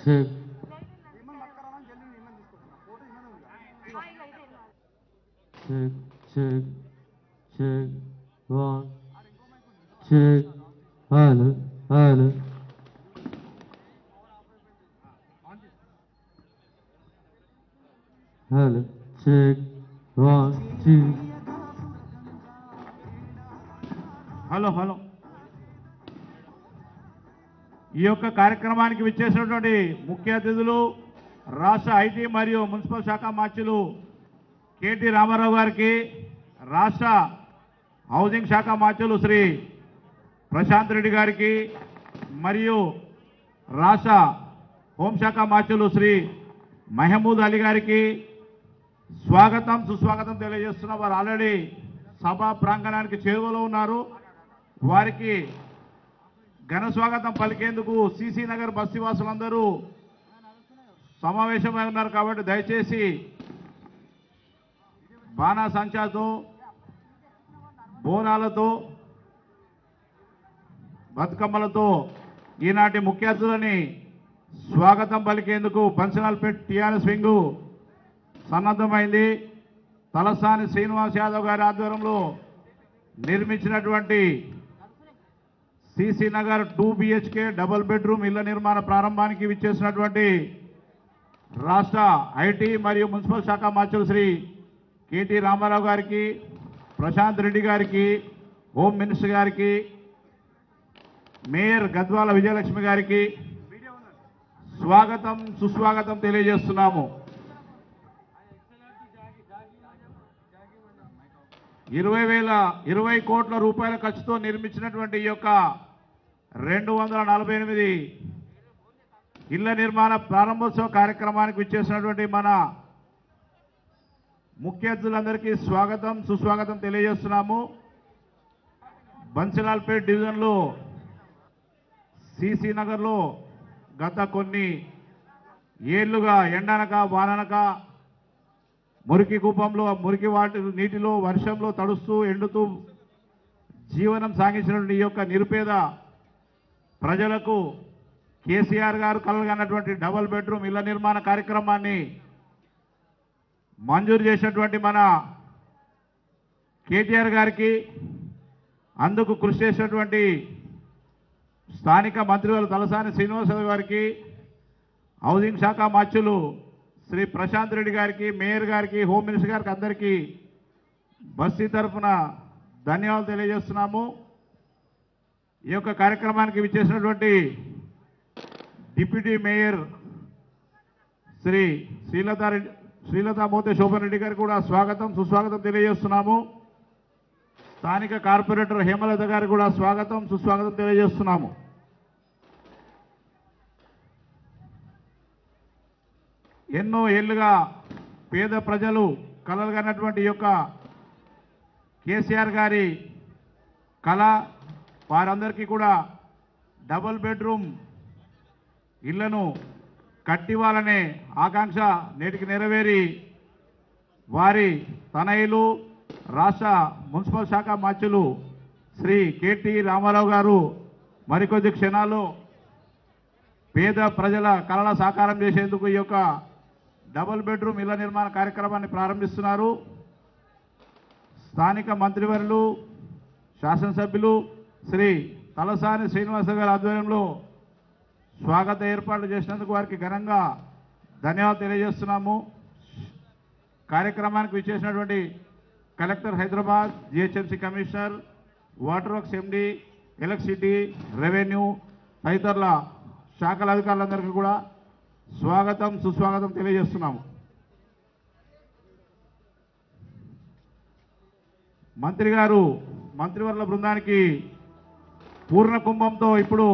check, check, check, check, one, check, hello, hello, hello, check, one, two. Hello hello ఈ యొక్క కార్యక్రమానికి విచ్చేసినటువంటి ముఖ్య అతిథులు రాష్ట్ర ఐటీ మరియు మున్సిపల్ శాఖ మంత్రులు కేటీ రామారావు గారికి, రాష్ట్ర హౌసింగ్ శాఖ మంత్రులు శ్రీ ప్రశాంత్ రెడ్డి గారికి మరియు రాష్ట్ర హోంశాఖ మంత్రులు శ్రీ మహమూద్ అలీ గారికి స్వాగతం సుస్వాగతం తెలియజేస్తున్న వారు ఆల్రెడీ సభా ప్రాంగణానికి చేరువలో ఉన్నారు. వారికి ఘన స్వాగతం పలికేందుకు సిసి నగర్ బస్తీవాసులందరూ సమావేశమై ఉన్నారు. కాబట్టి దయచేసి బాణాసంచాతో, బోనాలతో, బతుకమ్మలతో ఈనాటి ముఖ్య అతిథులని స్వాగతం పలికేందుకు బన్సలాల్పేట్ టీఆర్ఎస్ వింగ్ సన్నద్ధమైంది. తలసాని శ్రీనివాస్ యాదవ్ గారి ఆధ్వర్యంలో నిర్మించినటువంటి CC Nagar 2 BHK double bedroom ఇళ్ల నిర్మాణ ప్రారంభానికి విచ్చేసినటువంటి రాష్ట్ర ఐటీ మరియు మున్సిపల్ శాఖ మంత్రులు శ్రీ కేటీ రామారావు గారికి, ప్రశాంత్ రెడ్డి గారికి, హోమ్ మినిస్టర్ గారికి, మేయర్ గద్వాల విజయలక్ష్మి గారికి స్వాగతం సుస్వాగతం తెలియజేస్తున్నాము. 20 కోట్ల రూపాయల ఖర్చుతో నిర్మించినటువంటి ఈ యొక్క 248 ఇళ్ల నిర్మాణ ప్రారంభోత్సవ కార్యక్రమానికి విచ్చేసినటువంటి మన ముఖ్య అతిథులందరికీ స్వాగతం సుస్వాగతం తెలియజేస్తున్నాము. బన్సలాల్పేట్ డివిజన్లో సిసి నగర్లో గత కొన్ని ఏళ్లుగా ఎండనక వాననక మురికి కూపంలో మురికి నీటిలో వర్షంలో తడుస్తూ ఎండుతూ జీవనం సాగించినటువంటి ఈ యొక్క నిరుపేద ప్రజలకు కేసీఆర్ గారు కలగన్నటువంటి డబుల్ బెడ్రూమ్ ఇళ్ల నిర్మాణ కార్యక్రమాన్ని మంజూరు చేసినటువంటి మన కేటీఆర్ గారికి, అందుకు కృషి చేసినటువంటి స్థానిక మంత్రివర్యులు తలసాని శ్రీనివాస్ గారికి, హౌసింగ్ శాఖ మంత్రులు శ్రీ ప్రశాంత్ రెడ్డి గారికి, మేయర్ గారికి, హోమ్ మినిస్టర్ గారికి అందరికీ బస్తీ తరఫున ధన్యవాదాలు తెలియజేస్తున్నాము. ఈ యొక్క కార్యక్రమానికి విచ్చేసినటువంటి డిప్యూటీ మేయర్ శ్రీ శ్రీలతా మోతే శోభన్ రెడ్డి గారికి కూడా స్వాగతం సుస్వాగతం తెలియజేస్తున్నాము. స్థానిక కార్పొరేటర్ హేమలత గారికి కూడా స్వాగతం సుస్వాగతం తెలియజేస్తున్నాము. ఎన్నో ఏళ్లుగా పేద ప్రజలు కలలుగన్నటువంటి ఈ యొక్క కేసీఆర్ గారి కళ, వారందరికీ కూడా డబుల్ బెడ్రూమ్ ఇళ్లను కట్టివ్వాలనే ఆకాంక్ష నేటికి నెరవేరి వారి తనయులు రాష్ట్ర మున్సిపల్ శాఖ మంత్రులు శ్రీ కేటీ రామారావు గారు మరికొద్ది క్షణాల్లో పేద ప్రజల కళల సాకారం చేసేందుకు ఈ యొక్క డబుల్ బెడ్రూమ్ ఇళ్ల నిర్మాణ కార్యక్రమాన్ని ప్రారంభిస్తున్నారు. స్థానిక మంత్రివర్యులు శాసనసభ్యులు శ్రీ తలసాని శ్రీనివాస గారి ఆధ్వర్యంలో స్వాగత ఏర్పాట్లు చేసినందుకు వారికి ఘనంగా ధన్యవాదాలు తెలియజేస్తున్నాము. కార్యక్రమానికి విచ్చేసినటువంటి collector Hyderabad, GHMC commissioner, water works MD, electricity, revenue తదితరుల శాఖల అధికారులందరికీ కూడా స్వాగతం సుస్వాగతం తెలియజేస్తున్నాము. మంత్రి గారు మంత్రివర్ల బృందానికి పూర్ణ కుంభంతో ఇప్పుడు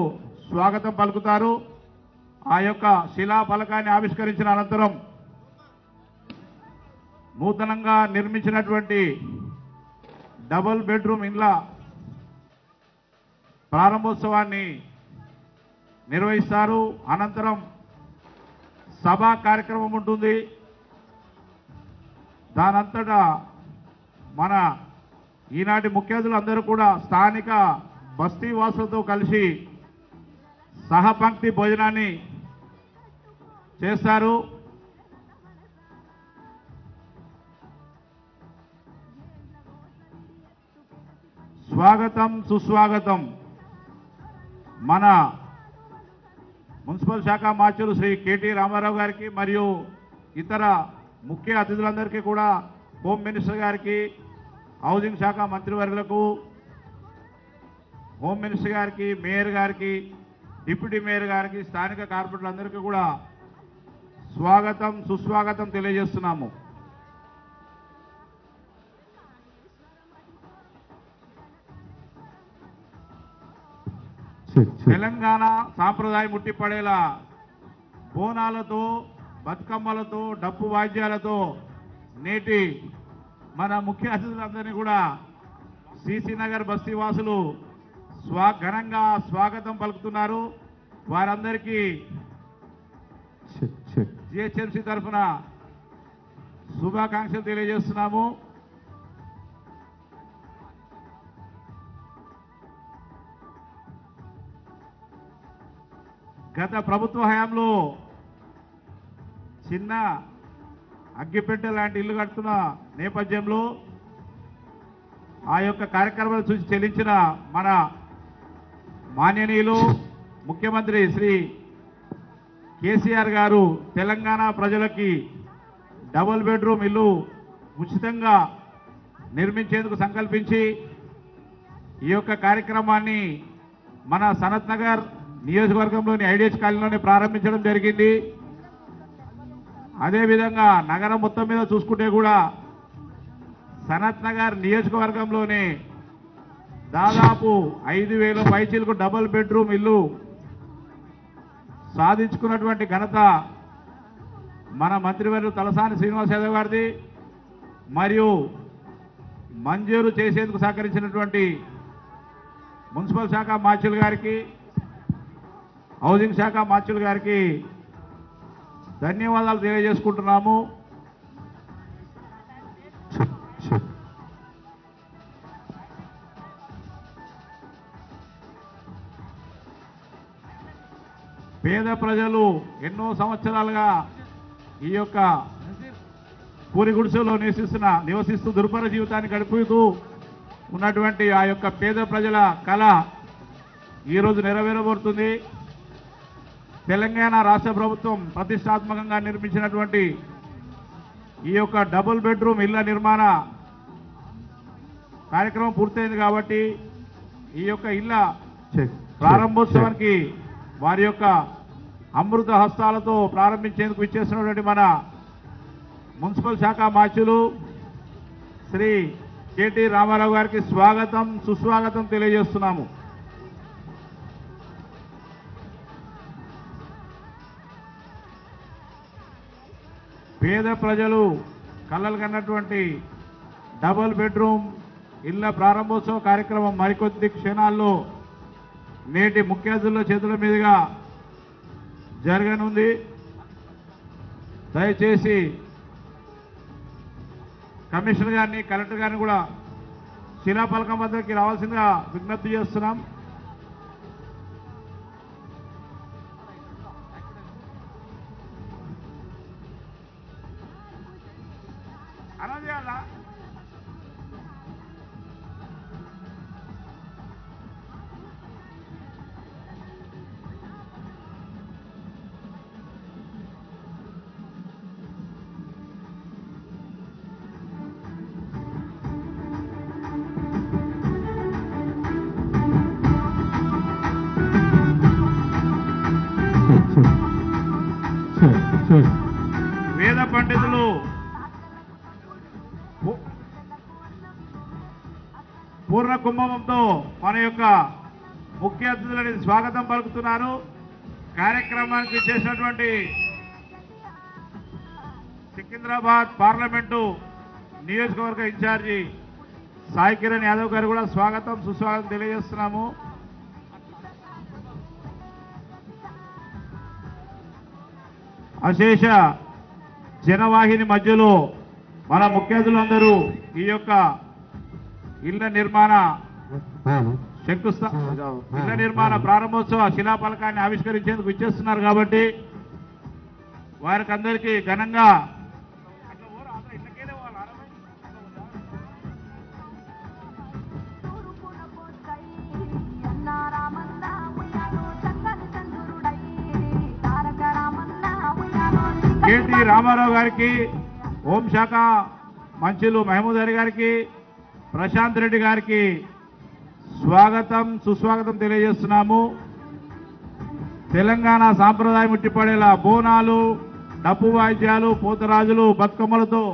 స్వాగతం పలుకుతారు. ఆ యొక్క శిలా ఫలకాన్ని ఆవిష్కరించిన అనంతరం నూతనంగా నిర్మించినటువంటి డబుల్ బెడ్రూమ్ ఇండ్ల ప్రారంభోత్సవాన్ని నిర్వహిస్తారు. అనంతరం సభా కార్యక్రమం ఉంటుంది. దానంతటా మన ఈనాటి ముఖ్య అతిథులు అందరూ కూడా స్థానిక బస్తీ వాసులతో కలిసి సహపంక్తి భోజనాన్ని చేస్తారు. స్వాగతం సుస్వాగతం. మన మున్సిపల్ శాఖ మార్చులు శ్రీ కేటీ రామారావు గారికి మరియు ఇతర ముఖ్య అతిథులందరికీ కూడా, హోమ్ మినిస్టర్ గారికి, హౌసింగ్ శాఖ మంత్రివర్యులకు, హోమ్ మినిస్టర్ గారికి, మేయర్ గారికి, డిప్యూటీ మేయర్ గారికి, స్థానిక కార్పొరేటర్లందరికీ కూడా స్వాగతం సుస్వాగతం తెలియజేస్తున్నాము. తెలంగాణ సాంప్రదాయం ముట్టిపడేలా బోనాలతో, బతుకమ్మలతో, డప్పు వాద్యాలతో నేటి మన ముఖ్య అతిథులందరినీ కూడా సిసి నగర్ బస్తీ వాసులు ఘనంగా స్వాగతం పలుకుతున్నారు. వారందరికీ జిహెచ్ఎంసీ తరఫున శుభాకాంక్షలు తెలియజేస్తున్నాము. గత ప్రభుత్వ హయాంలో చిన్న అగ్గిపెట్టె లాంటి ఇల్లు కడుతున్న నేపథ్యంలో ఆ యొక్క కార్యక్రమాలు చూసి చెల్లించిన మన మాన్యనీయులు ముఖ్యమంత్రి శ్రీ కేసీఆర్ గారు తెలంగాణ ప్రజలకి డబుల్ బెడ్రూమ్ ఇల్లు ఉచితంగా నిర్మించేందుకు సంకల్పించి ఈ యొక్క కార్యక్రమాన్ని మన సనత్ నగర్ నియోజకవర్గంలోని ఐడిఎస్ కాలనీలోనే ప్రారంభించడం జరిగింది. అదేవిధంగా నగరం మొత్తం మీద చూసుకుంటే కూడా సనత్ నగర్ నియోజకవర్గంలోనే దాదాపు 5,000 పైచీలకు డబుల్ బెడ్రూమ్ ఇల్లు సాధించుకున్నటువంటి ఘనత మన మంత్రివర్యులు తలసాని శ్రీనివాస్ యాదవ్ గారిది. మరియు మంజూరు చేసేందుకు సహకరించినటువంటి మున్సిపల్ శాఖ మార్చులు గారికి, హౌసింగ్ శాఖ మార్చులు గారికి ధన్యవాదాలు తెలియజేసుకుంటున్నాము. పేద ప్రజలు ఎన్నో సంవత్సరాలుగా ఈ యొక్క పూరి గుడిసెలో నివసిస్తూ దుర్భర జీవితాన్ని గడుపుతూ ఉన్నటువంటి ఆ యొక్క పేద ప్రజల కళ ఈరోజు నెరవేరబోతుంది. తెలంగాణ రాష్ట్ర ప్రభుత్వం ప్రతిష్టాత్మకంగా నిర్మించినటువంటి ఈ యొక్క డబుల్ బెడ్రూమ్ ఇళ్ల నిర్మాణ కార్యక్రమం పూర్తయింది కాబట్టి ఈ యొక్క ఇళ్ల ప్రారంభోత్సవానికి వారి యొక్క అమృత హస్తాలతో ప్రారంభించేందుకు ఇచ్చేసినటువంటి మన మున్సిపల్ శాఖ మార్చులు శ్రీ కేటీ రామారావు గారికి స్వాగతం సుస్వాగతం తెలియజేస్తున్నాము. పేద ప్రజలు కలలు కన్నటువంటి డబుల్ బెడ్రూమ్ ఇళ్ల ప్రారంభోత్సవ కార్యక్రమం మరికొద్ది క్షణాల్లో నేటి ముఖ్య అతిథుల చేతుల మీదుగా జరగనుంది. దయచేసి కమిషనర్ గారిని, కలెక్టర్ గారిని కూడా శిలాఫలకం వద్దకి రావాల్సిందిగా విజ్ఞప్తి చేస్తున్నాం. చెక్ చెక్ వేద పండితులు పూర్ణ కుంభంతో మన యొక్క ముఖ్య అతిథులని స్వాగతం పలుకుతున్నారు. కార్యక్రమానికి చేసినటువంటి సికింద్రాబాద్ పార్లమెంటు నియోజకవర్గ ఇన్ఛార్జి సాయి కిరణ్ యాదవ్ గారు కూడా స్వాగతం సుస్వాగతం తెలియజేస్తున్నాము. అశేష జనవాహిని మధ్యలో మన ముఖ్య అతిథులందరూ ఈ యొక్క ఇళ్ల నిర్మాణ ఇళ్ల నిర్మాణ ప్రారంభోత్సవ శిలాఫలకాన్ని ఆవిష్కరించేందుకు ఇచ్చేస్తున్నారు కాబట్టి వారికి అందరికీ ఘనంగా కేటీ రామారావు గారికి, హోంశాఖ మంత్రులు మహమూద్ అలీ గారికి, ప్రశాంత్ రెడ్డి గారికి స్వాగతం సుస్వాగతం తెలియజేస్తున్నాము. తెలంగాణ సాంప్రదాయం ఉట్టిపడేలా బోనాలు, డప్పు వాయిద్యాలు, పోతరాజులు, బతుకమ్మలతో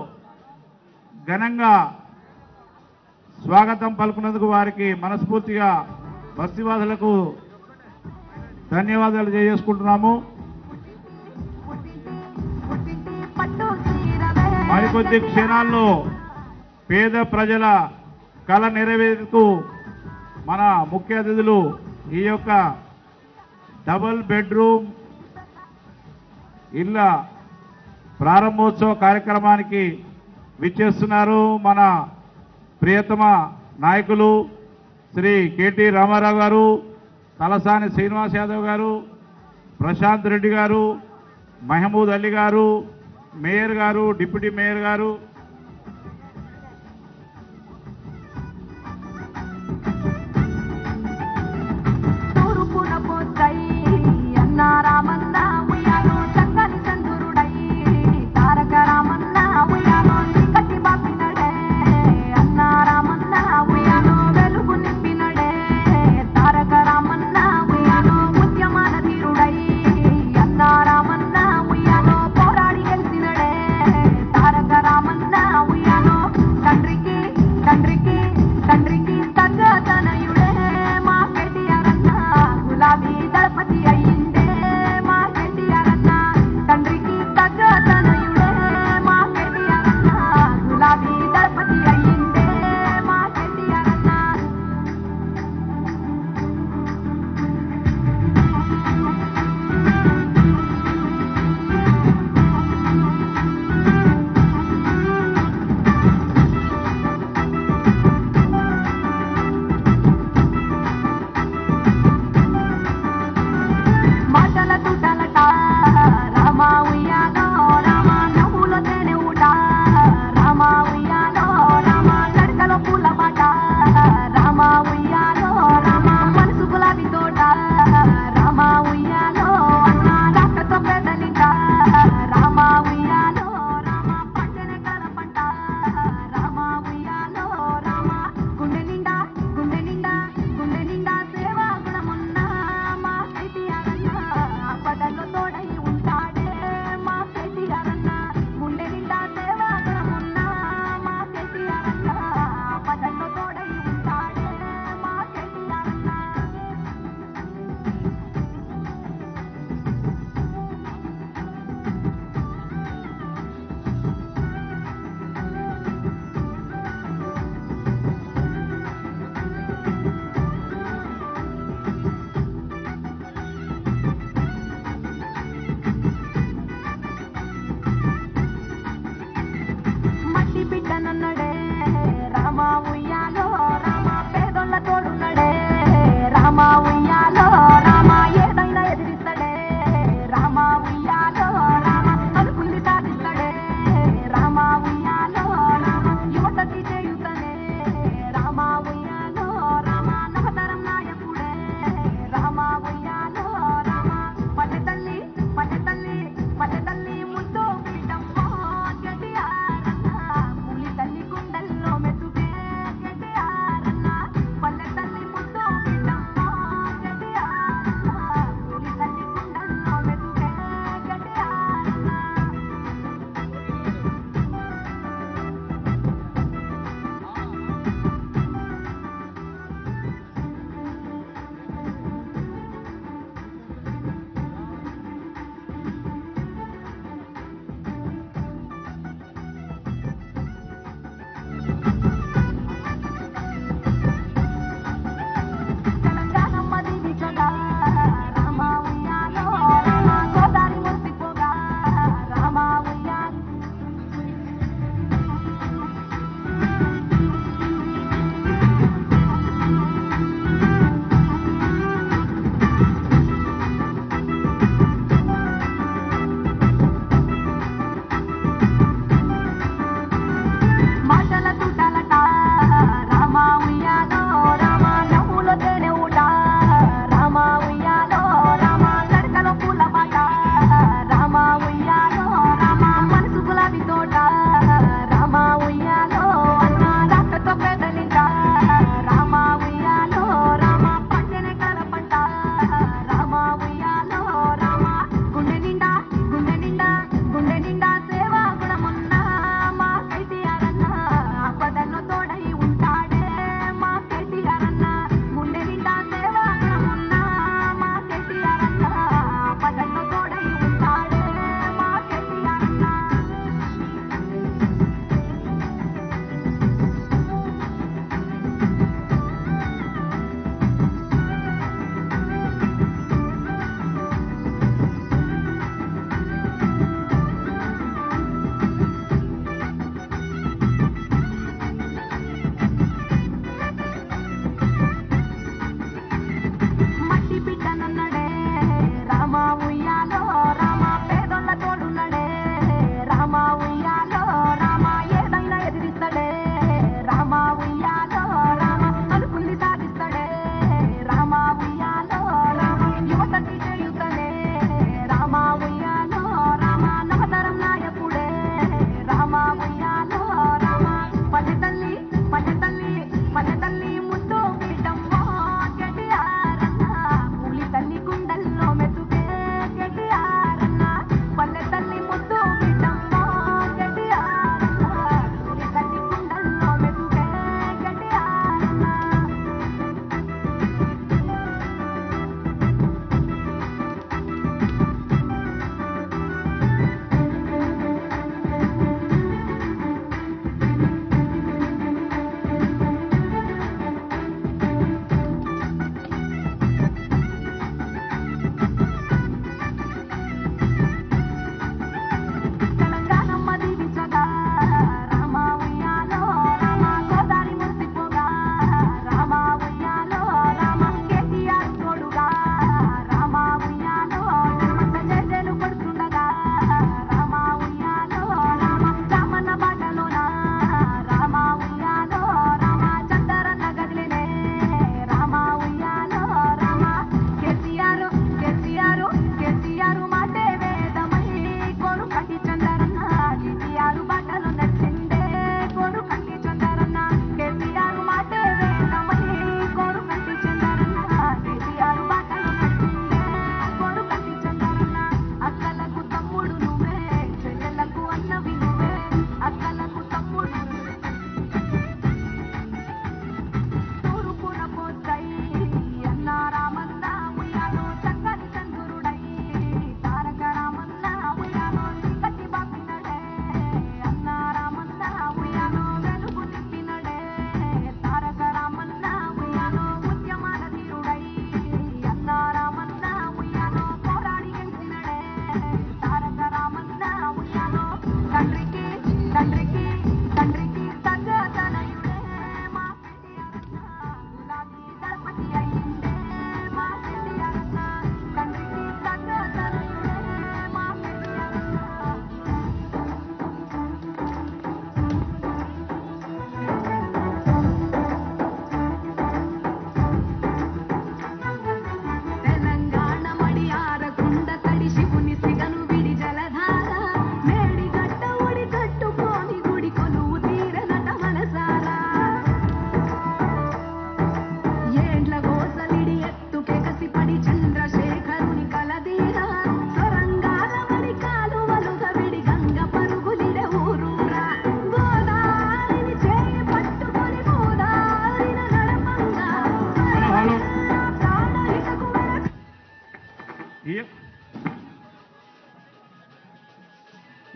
ఘనంగా స్వాగతం పలుకున్నందుకు వారికి మనస్ఫూర్తిగా బస్తీవాసులకు ధన్యవాదాలు తెలియజేసుకుంటున్నాము. మరికొద్ది క్షణాల్లో పేద ప్రజల కళ నెరవేరుతూ మన ముఖ్య అతిథులు ఈ యొక్క డబుల్ బెడ్రూమ్ ఇళ్ల ప్రారంభోత్సవ కార్యక్రమానికి విచ్చేస్తున్నారు. మన ప్రియతమ నాయకులు శ్రీ కేటీ రామారావు గారు, తలసాని శ్రీనివాస్ యాదవ్ గారు, ప్రశాంత్ రెడ్డి గారు, మహమూద్ అలీ గారు, మేయర్ గారు, డిప్యూటీ మేయర్ గారు, రామన్న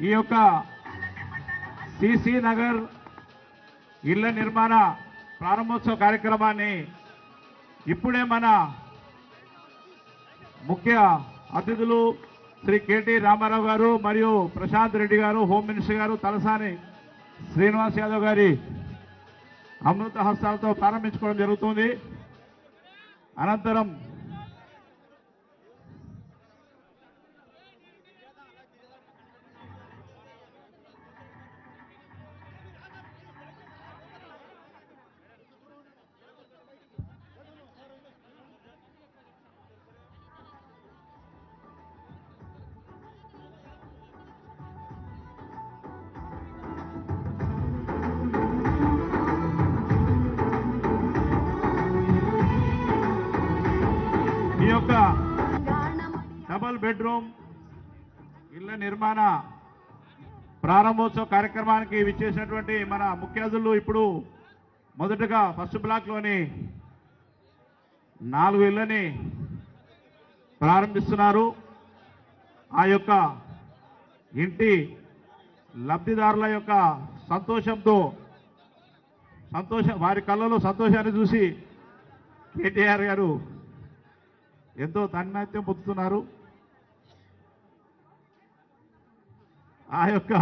ఈ యొక్క సిసి నగర్ ఇళ్ల నిర్మాణ ప్రారంభోత్సవ కార్యక్రమాన్ని ఇప్పుడే మన ముఖ్య అతిథులు శ్రీ కేటీ రామారావు గారు మరియు ప్రశాంత్ రెడ్డి గారు, హోమ్ మినిస్టర్ గారు, తలసాని శ్రీనివాస్ యాదవ్ గారి అమృత హస్తాలతో ప్రారంభించుకోవడం జరుగుతుంది. అనంతరం ఈ యొక్క డబుల్ బెడ్రూమ్ ఇళ్ల నిర్మాణ ప్రారంభోత్సవ కార్యక్రమానికి విచ్చేసినటువంటి మన ముఖ్య అతిథులు ఇప్పుడు మొదటగా ఫస్ట్ బ్లాక్లోని 4 ఇళ్లని ప్రారంభిస్తున్నారు. ఆ యొక్క ఇంటి లబ్ధిదారుల యొక్క వారి కళ్ళలో సంతోషాన్ని చూసి కేటీఆర్ గారు ఎంతో తన్మయత్వం పొందుతున్నారు. ఆ యొక్క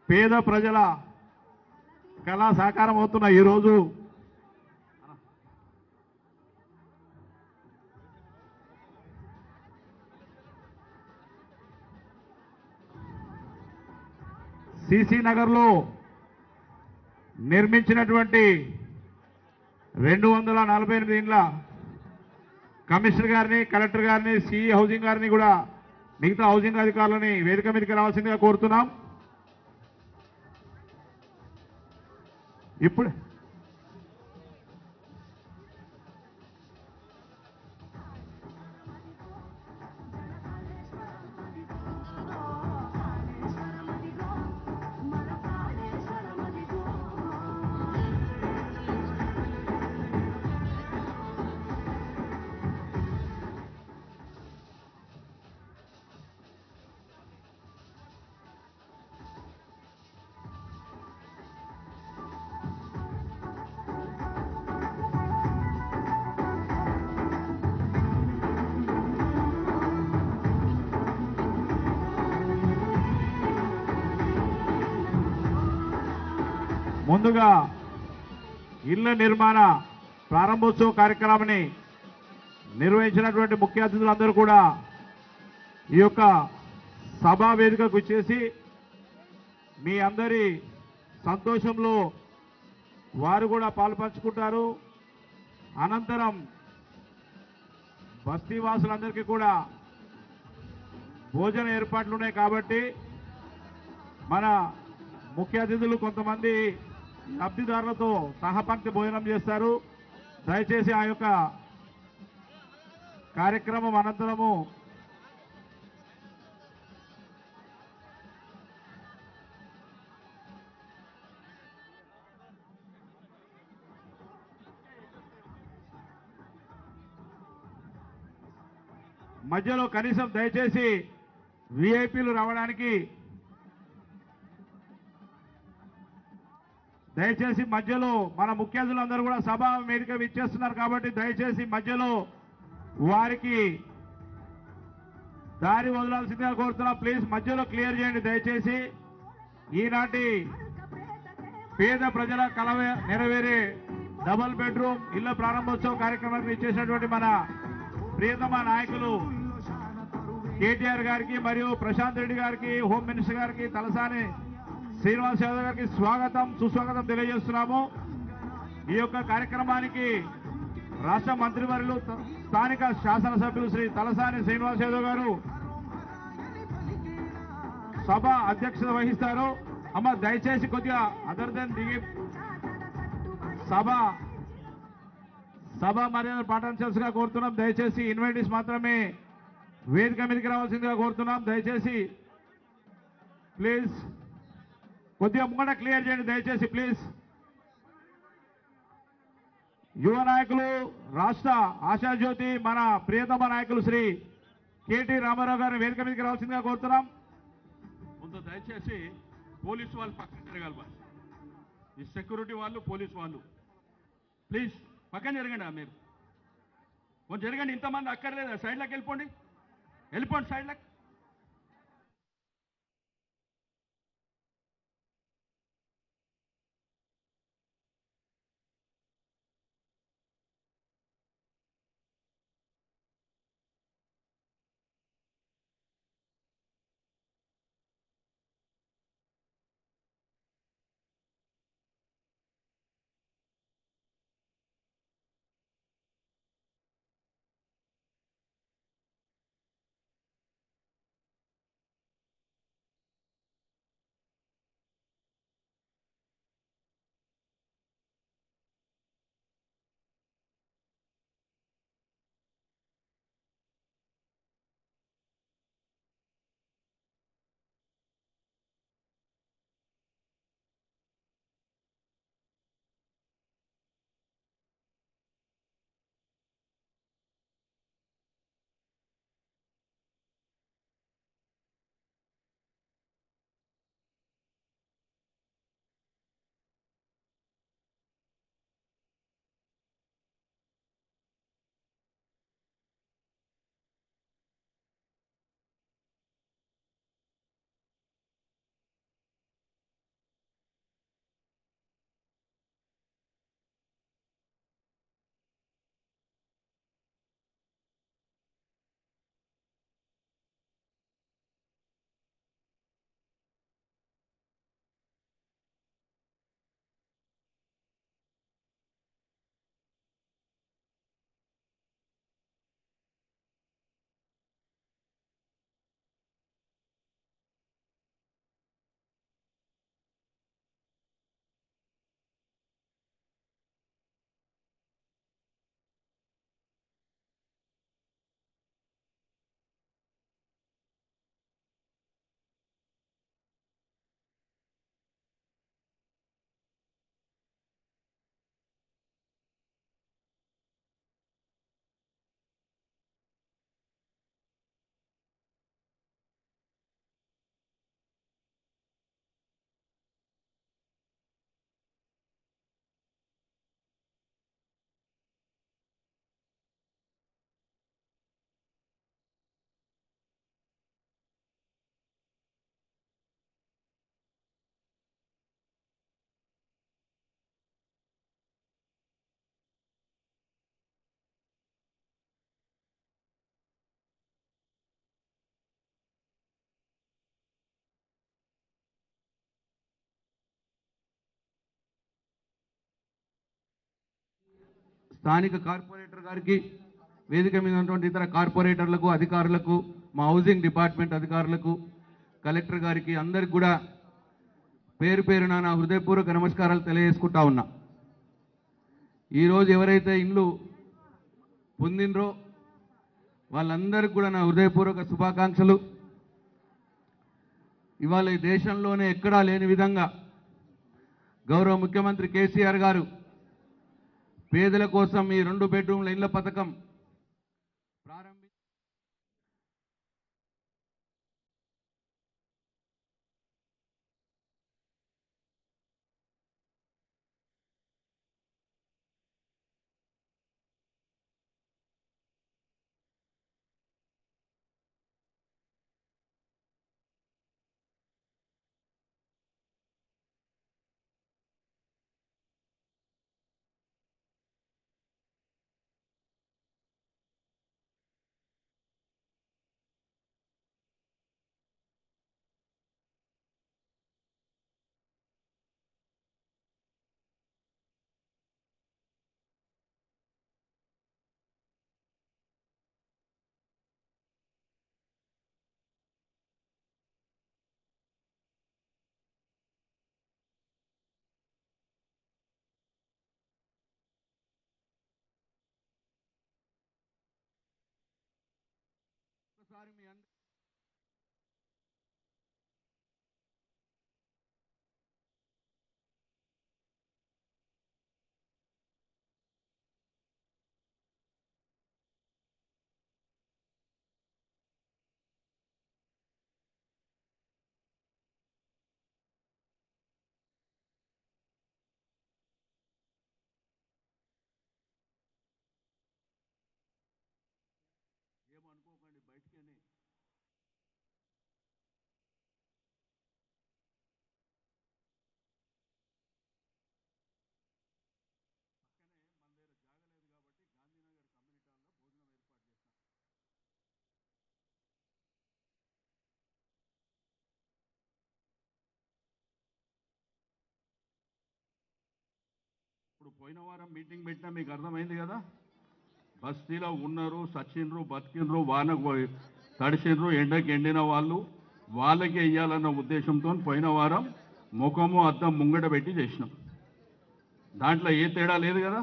పేద ప్రజల కళా సాకారం అవుతున్న ఈరోజు సిసి నగర్లో నిర్మించినటువంటి 248 ఇండ్ల కమిషనర్ గారిని, కలెక్టర్ గారిని, సిఈ హౌసింగ్ గారిని కూడా మిగతా హౌసింగ్ అధికారులని వేదిక మీదకి రావాల్సిందిగా కోరుతున్నాం. ఇప్పుడు ముందుగా ఇళ్ల నిర్మాణ ప్రారంభోత్సవ కార్యక్రమాన్ని నిర్వహించినటువంటి ముఖ్య అతిథులందరూ కూడా ఈ యొక్క సభా వేదికకు వచ్చేసి మీ అందరి సంతోషంలో వారు కూడా పాల్పంచుకుంటారు. అనంతరం బస్తీవాసులందరికీ కూడా భోజన ఏర్పాట్లు ఉన్నాయి కాబట్టి మన ముఖ్య అతిథులు కొంతమంది లబ్ధిదారులతో సహపంక్తి భోజనం చేస్తారు. దయచేసి ఆ యొక్క కార్యక్రమం అనంతరము మధ్యలో కనీసం దయచేసి విఐపీలు రావడానికి దయచేసి మధ్యలో మన ముఖ్య అతిథులందరూ కూడా సభ వేదిక విచ్చేస్తున్నారు కాబట్టి దయచేసి మధ్యలో వారికి దారి వదలాల్సిందిగా కోరుతున్నా. ప్లీజ్ మధ్యలో క్లియర్ చేయండి దయచేసి. ఈనాటి పేద ప్రజల కల నెరవేరే డబుల్ బెడ్రూమ్ ఇళ్ల ప్రారంభోత్సవ కార్యక్రమానికి ఇచ్చేసినటువంటి మన ప్రియతమ నాయకులు కేటీఆర్ గారికి మరియు ప్రశాంత్ రెడ్డి గారికి, హోమ్ మినిస్టర్ గారికి, తలసాని శ్రీనివాస్ యాదవ్ గారికి స్వాగతం సుస్వాగతం తెలియజేస్తున్నాము. ఈ యొక్క కార్యక్రమానికి రాష్ట్ర మంత్రివర్యులు స్థానిక శాసనసభ్యులు శ్రీ తలసాని శ్రీనివాస్ యాదవ్ గారు సభ అధ్యక్షత వహిస్తారు. అమ్మ దయచేసి కొద్దిగా అదర్ దెన్ దిగి సభ మర్యాద పాటించాల్సిగా కోరుతున్నాం. దయచేసి ఇన్వైటీస్ మాత్రమే వేదిక మీదకి రావాల్సిందిగా కోరుతున్నాం. దయచేసి ప్లీజ్ కొద్దిగా ముంగట క్లియర్ చేయండి దయచేసి ప్లీజ్. యువ నాయకులు రాష్ట్ర ఆశాజ్యోతి మన ప్రియతమ నాయకులు శ్రీ కేటీ రామారావు గారిని వేదిక మీదకి రావాల్సిందిగా కోరుతున్నాం. సో దయచేసి పోలీసు వాళ్ళు పక్కన జరగాలి. ఈ సెక్యూరిటీ వాళ్ళు, పోలీసు వాళ్ళు ప్లీజ్ పక్కన జరగండి. మీరు కొంచెం జరగండి. ఇంతమంది అక్కర్లేదా? సైడ్లోకి వెళ్ళిపోండి, వెళ్ళిపోండి సైడ్లోకి. స్థానిక కార్పొరేటర్ గారికి, వేదిక మీద ఉన్నటువంటి ఇతర కార్పొరేటర్లకు, అధికారులకు, మా హౌసింగ్ డిపార్ట్మెంట్ అధికారులకు, కలెక్టర్ గారికి అందరికి కూడా పేరు పేరున నా హృదయపూర్వక నమస్కారాలు తెలియజేసుకుంటా ఉన్నా. ఈరోజు ఎవరైతే ఇండ్లు పొందినరో వాళ్ళందరికీ కూడా నా హృదయపూర్వక శుభాకాంక్షలు. ఇవాళ ఈ దేశంలోనే ఎక్కడా లేని విధంగా గౌరవ ముఖ్యమంత్రి కేసీఆర్ గారు పేదల కోసం ఈ 2 బెడ్రూమ్ల ఇళ్ల పథకం ప్రారంభించారు. ఒకసారి మీ అందరూ పోయిన వారం మీటింగ్ పెట్టినా మీకు అర్థమైంది కదా. బస్తీలో ఉన్నారు, సచ్చిండ్రు, బతికిండ్రు, వానకు తడిసిండ్రు, ఎండకి ఎండిన వాళ్ళు వాళ్ళకే ఇవ్వాలన్న ఉద్దేశంతో పోయిన వారం ముఖము అద్దం ముంగట పెట్టి చేసినాం. దాంట్లో ఏ తేడా లేదు కదా.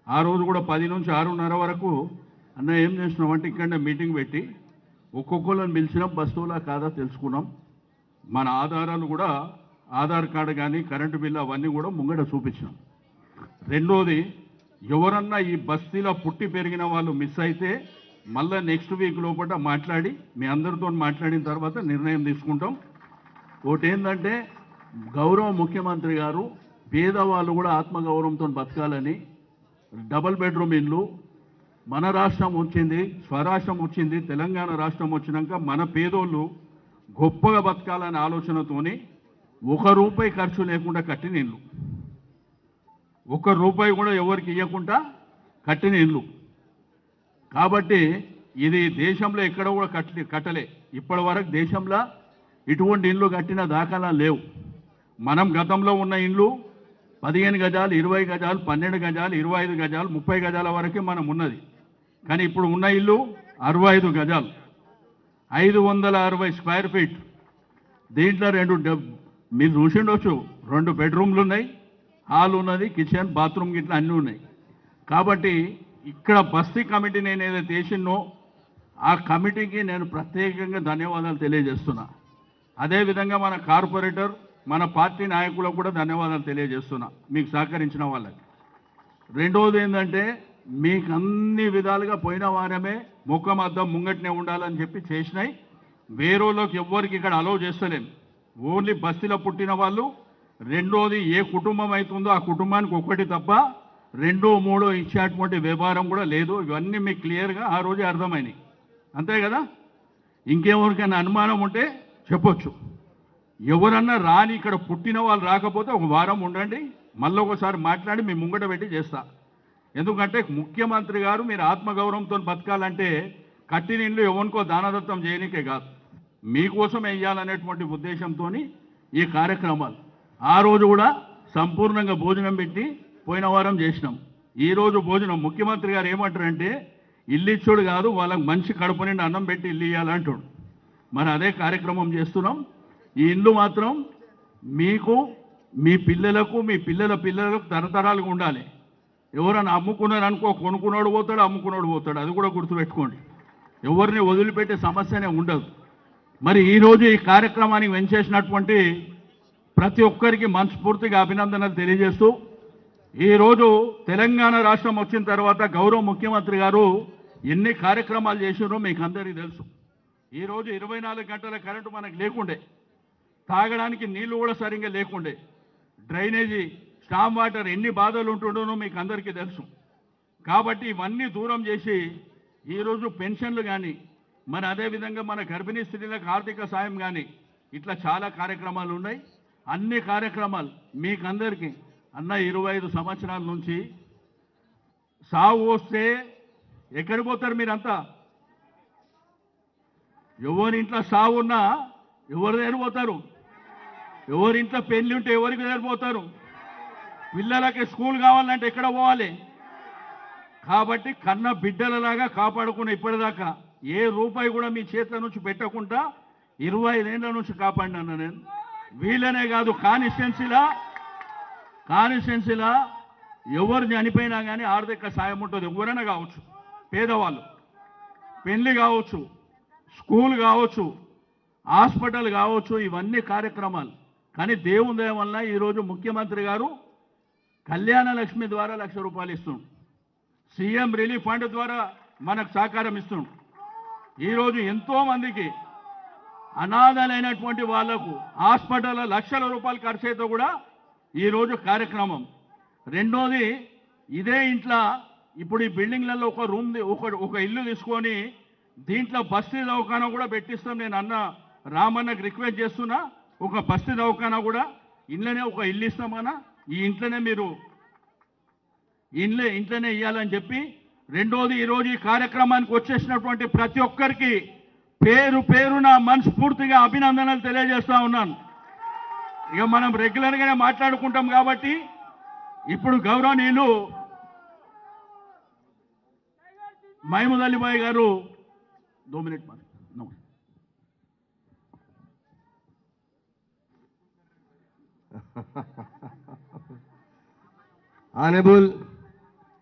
ఆ రోజు కూడా 10 నుంచి 6:30 వరకు అన్న ఏం చేసినామంటే ఇక్కడనే మీటింగ్ పెట్టి ఒక్కొక్కళ్ళని పిలిచినాం, బస్తువులా కాదా తెలుసుకున్నాం. మన ఆధారాలు కూడా ఆధార్ కార్డు కానీ కరెంటు బిల్లు అవన్నీ కూడా ముంగట చూపించినాం. రెండోది, ఎవరన్నా ఈ బస్తీలో పుట్టి పెరిగిన వాళ్ళు మిస్ అయితే మళ్ళీ నెక్స్ట్ వీక్ లోపల మాట్లాడి మీ అందరితో మాట్లాడిన తర్వాత నిర్ణయం తీసుకుంటాం. ఒకటి ఏంటంటే గౌరవ ముఖ్యమంత్రి గారు పేదవాళ్ళు కూడా ఆత్మగౌరవంతో బతకాలని డబుల్ బెడ్రూమ్ ఇల్లు, మన రాష్ట్రం వచ్చింది, స్వరాష్ట్రం వచ్చింది, తెలంగాణ రాష్ట్రం వచ్చినాక మన పేదోళ్ళు గొప్పగా బతకాలనే ఆలోచనతోని ₹1 ఖర్చు లేకుండా కట్టిన ఇల్లు, ₹1 కూడా ఎవరికి ఇవ్వకుండా కట్టిన ఇల్లు. కాబట్టి ఇది దేశంలో ఎక్కడ కూడా కట్టలే. ఇప్పటి వరకు దేశంలో ఇటువంటి ఇల్లు కట్టిన దాఖలాలు లేవు. మనం గతంలో ఉన్న ఇల్లు 15 గజాలు, 20 గజాలు, 12 గజాలు, 25 గజాలు, 30 గజాల వరకే మనం ఉన్నది. కానీ ఇప్పుడు ఉన్న ఇల్లు 65 గజాలు, 560 స్క్వేర్ ఫీట్. దీంట్లో మీరు చూసిండొచ్చు, 2 బెడ్రూమ్లు ఉన్నాయి, హాల్ ఉన్నది, కిచెన్, బాత్రూమ్ గిట్లా అన్నీ ఉన్నాయి. కాబట్టి ఇక్కడ బస్తీ కమిటీ నేను ఏదైతే చేసినో ఆ కమిటీకి నేను ప్రత్యేకంగా ధన్యవాదాలు తెలియజేస్తున్నా. అదేవిధంగా మన కార్పొరేటర్, మన పార్టీ నాయకులకు కూడా ధన్యవాదాలు తెలియజేస్తున్నా మీకు సహకరించిన వాళ్ళకి. రెండవది ఏంటంటే మీకు అన్ని విధాలుగా పోయిన వారమే ముఖం అద్దం ముంగట్నే ఉండాలని చెప్పి చేసినాయి. వేరేలోకి ఎవ్వరికి ఇక్కడ అలౌ చేస్తలేం, ఓన్లీ బస్తీలో పుట్టిన వాళ్ళు. రెండోది, ఏ కుటుంబం అవుతుందో ఆ కుటుంబానికి ఒక్కటి తప్ప 2, 3 ఇచ్చేటువంటి వ్యవహారం కూడా లేదు. ఇవన్నీ మీకు క్లియర్గా ఆ రోజే అర్థమైనాయి, అంతే కదా. ఇంకెవరికైనా అనుమానం ఉంటే చెప్పొచ్చు. ఎవరన్నా రాని, ఇక్కడ పుట్టిన వాళ్ళు రాకపోతే 1 వారం ఉండండి, మళ్ళీ ఒకసారి మాట్లాడి మీ ముంగట పెట్టి చేస్తా. ఎందుకంటే ముఖ్యమంత్రి గారు మీరు ఆత్మగౌరవంతో బతకాలంటే కట్టిన ఇల్లు ఎవరికో దానదత్తం చేయనికే కాదు, మీకోసం వేయాలనేటువంటి ఉద్దేశంతో ఈ కార్యక్రమాలు. ఆ రోజు కూడా సంపూర్ణంగా భోజనం పెట్టి పోయిన వారం చేసినాం. ఈరోజు భోజనం ముఖ్యమంత్రి గారు ఏమంటారంటే ఇల్లు ఇచ్చుడు కాదు, వాళ్ళకి మంచి కడుపు నిండి అన్నం పెట్టి ఇల్లు ఇవ్వాలంటాడు. మరి అదే కార్యక్రమం చేస్తున్నాం. ఈ ఇల్లు మాత్రం మీకు, మీ పిల్లలకు, మీ పిల్లల పిల్లలకు తరతరాలుగా ఉండాలి. ఎవరైనా అమ్ముకున్నారు అనుకో, కొనుక్కున్నాడు పోతాడు, అమ్ముకున్నాడు పోతాడు, అది కూడా గుర్తుపెట్టుకోండి. ఎవరిని వదిలిపెట్టే సమస్యనే ఉండదు. మరి ఈరోజు ఈ కార్యక్రమానికి వెంచేసినటువంటి ప్రతి ఒక్కరికి మనస్ఫూర్తిగా అభినందనలు తెలియజేస్తూ, ఈరోజు తెలంగాణ రాష్ట్రం వచ్చిన తర్వాత గౌరవ ముఖ్యమంత్రి గారు ఎన్ని కార్యక్రమాలు చేసినారో మీకు అందరికీ తెలుసు. ఈరోజు 24 గంటల కరెంటు మనకు లేకుండే, తాగడానికి నీళ్లు కూడా సరిగ్గా లేకుండే, డ్రైనేజీ, స్టామ్ వాటర్ ఎన్ని బాధలు ఉంటుండోనో మీకు అందరికీ తెలుసు. కాబట్టి ఇవన్నీ దూరం చేసి ఈరోజు పెన్షన్లు కానీ, మరి అదేవిధంగా మన గర్భిణీ స్త్రీలకు ఆర్థిక సాయం కానీ, ఇట్లా చాలా కార్యక్రమాలు ఉన్నాయి. అన్ని కార్యక్రమాలు మీకు అందరికీ అన్న 25 సంవత్సరాల నుంచి సాగు వస్తే ఎక్కడికి పోతారు మీరంతా? ఎవరింట్లో సాగు ఉన్నా ఎవరి దగ్గర పోతారు? ఎవరింట్లో పెళ్లి ఉంటే ఎవరికి దగ్గర పోతారు? పిల్లలకి స్కూల్ కావాలంటే ఎక్కడ పోవాలి? కాబట్టి కన్న బిడ్డలలాగా కాపాడుకున్న ఇప్పటిదాకా ఏ రూపాయి కూడా మీ చేతుల నుంచి పెట్టకుండా 25 ఏళ్ల నుంచి కాపాడినా నేను. వీళ్ళనే కాదు, కాన్స్టిట్యున్సీలా ఎవరు చనిపోయినా కానీ ఆర్థిక సాయం ఉంటుంది. ఎవరైనా కావచ్చు, పేదవాళ్ళు, పెళ్లి కావచ్చు, స్కూల్ కావచ్చు, హాస్పిటల్ కావచ్చు, ఇవన్నీ కార్యక్రమాలు. కానీ దేవుని దయ వల్ల ఈరోజు ముఖ్యమంత్రి గారు కళ్యాణ లక్ష్మి ద్వారా ₹1,00,000 ఇస్తుండు, సీఎం రిలీఫ్ ఫండ్ ద్వారా మనకు సహకారం ఇస్తుండు. ఈరోజు ఎంతోమందికి అనాథలైనటువంటి వాళ్లకు హాస్పిటల్ ₹1,00,000 ఖర్చు అయితే కూడా ఈరోజు కార్యక్రమం. రెండోది, ఇదే ఇంట్లో ఇప్పుడు ఈ బిల్డింగ్లలో ఒక రూమ్, ఒక ఇల్లు తీసుకొని దీంట్లో బస్తీ దవాఖానా కూడా పెట్టిస్తాం. నేను అన్న రామన్నకు రిక్వెస్ట్ చేస్తున్నా, ఒక బస్తీ దవాఖానా కూడా ఇంట్లోనే ఒక ఇల్లు ఇస్తామన్నా, ఈ ఇంట్లోనే మీరు ఇంట్లోనే ఇవ్వాలని చెప్పి. రెండోది, ఈరోజు ఈ కార్యక్రమానికి వచ్చేసినటువంటి ప్రతి ఒక్కరికి పేరు పేరున మనస్ఫూర్తిగా అభినందనలు తెలియజేస్తా ఉన్నాను. ఇక మనం రెగ్యులర్గానే మాట్లాడుకుంటాం కాబట్టి ఇప్పుడు గౌరవనీయులు మహమూద్ అలీబాయ్ గారు 2 మినిట్ మరి Honorable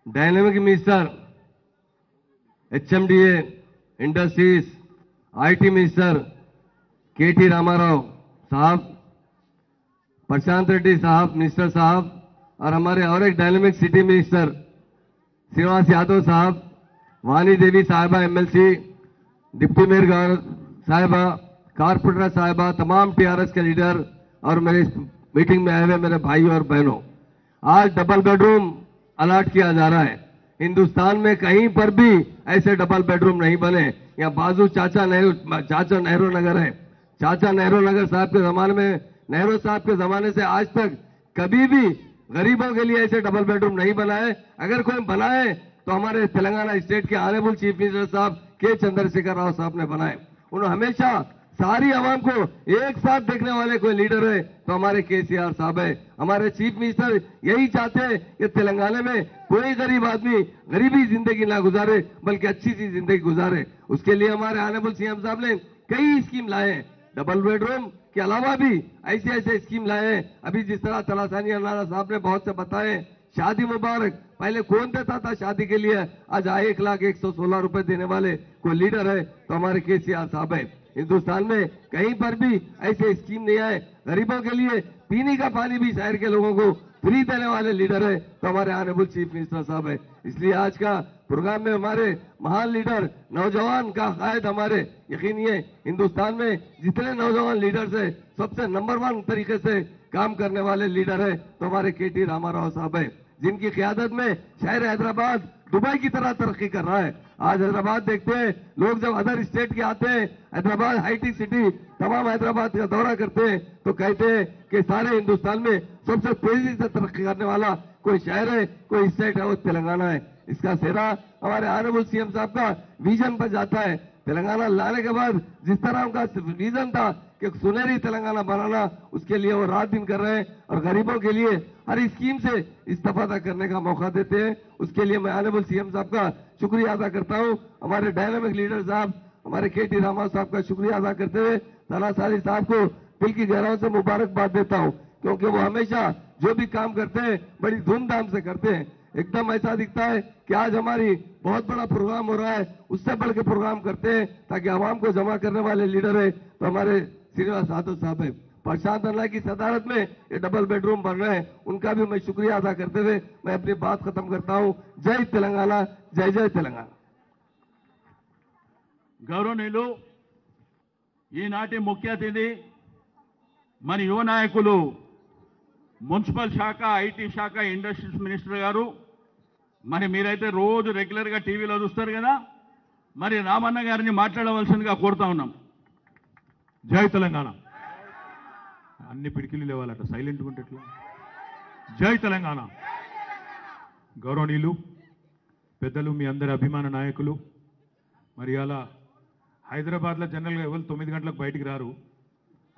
Dynamic Minister, HMDA, Industries, IT Minister, KT Ramarao साहब, प्रशांत रेड्डी साहब, मिनिस्टर साहब और हमारे और एक dynamic city minister Srinivas Yadav साहब, वानी देवी साहिबा एमएलसी, डिप्टी मेयर साहिबा, कारपोरेटर साहिबा, तमाम टीआरएस के लीडर और मेरे मीटिंग में आए हुए मेरे भाई और बहनों, आज डबल बेडरूम अलॉट किया जा रहा है। हिंदुस्तान में कहीं पर भी ऐसे डबल बेडरूम नहीं बने। यहाँ बाजू चाचा नेहरू नगर है। चाचा नेहरू नगर साहब के जमाने में, नेहरू साहब के जमाने से आज तक कभी भी गरीबों के लिए ऐसे डबल बेडरूम नहीं बनाए। अगर कोई बनाए तो हमारे तेलंगाना स्टेट के ऑनरेबल चीफ मिनिस्टर साहब के चंद्रशेखर राव साहब ने बनाए। उन्होंने हमेशा सारी आवाम को एक साथ देखने वाले कोई लीडर है तो हमारे केसीआर साहब है। हमारे चीफ मिनिस्टर यही चाहते हैं कि तेलंगाना में कोई गरीब आदमी गरीबी जिंदगी ना गुजारे बल्कि अच्छी सी जिंदगी गुजारे। उसके लिए हमारे ऑनरेबल सीएम साहब ने कई स्कीम लाए हैं। डबल बेडरूम के अलावा भी ऐसे ऐसे स्कीम लाए हैं। अभी जिस तरह तलासानी अनारा साहब ने बहुत से बताए, शादी मुबारक पहले कौन देता था शादी के लिए, आज 1,01,16 रुपए देने वाले कोई लीडर है तो हमारे केसीआर साहब है। हिंदुस्तान में कहीं पर भी ऐसे स्कीम नहीं आए। गरीबों के लिए पीने का पानी भी शहर के लोगों को फ्री देने वाले लीडर है तो हमारे ऑनरेबल चीफ मिनिस्टर साहब है। इसलिए आज का प्रोग्राम में हमारे महान लीडर, नौजवान का कायद हमारे, यकीन है हिंदुस्तान में जितने नौजवान लीडर्स है सबसे नंबर 1 तरीके से काम करने वाले लीडर है तो हमारे केटी रामाराव साहब है, जिनकी क़यादत में शहर हैदराबाद दुबई की तरह तरक्की कर रहा है। आज हैदराबाद देखते हैं लोग जब अदर स्टेट के आते हैं, हैदराबाद हाईटी सिटी, तमाम हैदराबाद का दौरा करते हैं तो कहते हैं कि सारे हिंदुस्तान में सबसे तेजी से तरक्की करने वाला कोई शहर है, कोई स्टेट है, वो तेलंगाना है। इसका सेहरा हमारे ऑनरेबल सीएम साहब का विजन पर जाता है। तेलंगाना लाने के बाद जिस तरह उनका विजन था कि सुनहरी तेलंगाना बनाना, उसके लिए वो रात दिन कर रहे हैं और गरीबों के लिए हर स्कीम से इस्तेफादा करने का मौका देते हैं। उसके लिए मैं ऑनरेबल सीएम साहब का शुक्रिया अदा करता हूं। हमारे डायनामिक लीडर साहब, हमारे केटी रामा साहब का शुक्रिया अदा करते हुए तलासानी साहब को दिल की गहराइयों से मुबारकबाद देता हूं, क्योंकि वो हमेशा जो भी काम करते हैं बड़ी धूमधाम से करते हैं। एकदम ऐसा दिखता है कि आज हमारी बहुत बड़ा प्रोग्राम हो रहा है, उससे बढ़ के प्रोग्राम करते हैं ताकि आवाम को जमा करने वाले लीडर है तो हमारे श्रीनिवास यादव साहब है। प्रशांत अन्ना की सदारत में ये डबल बेडरूम बन रहे हैं, उनका भी मैं शुक्रिया अदा करते हुए मैं अपनी बात खत्म करता हूं। जय तेलंगाना, जय जय तेलंगाना। గౌరవనీయులు ఈనాటి ముఖ్య అతిథి మన యువ నాయకులు మున్సిపల్ శాఖ, ఐటీ శాఖ, ఇండస్ట్రీస్ మినిస్టర్ గారు, మరి మీరైతే రోజు రెగ్యులర్గా టీవీలో చూస్తారు కదా, మరి రామన్న గారిని మాట్లాడవలసిందిగా కోరుతా ఉన్నాం. జై తెలంగాణ. అన్ని పిడికిలు లేవాలట, సైలెంట్గా ఉంటే ఎట్లా? జై తెలంగాణ. గౌరవనీయులు పెద్దలు, మీ అందరి అభిమాన నాయకులు, మరి అలా హైదరాబాద్లో జనరల్గా ఎవరు 9 గంటలకు బయటికి రారు,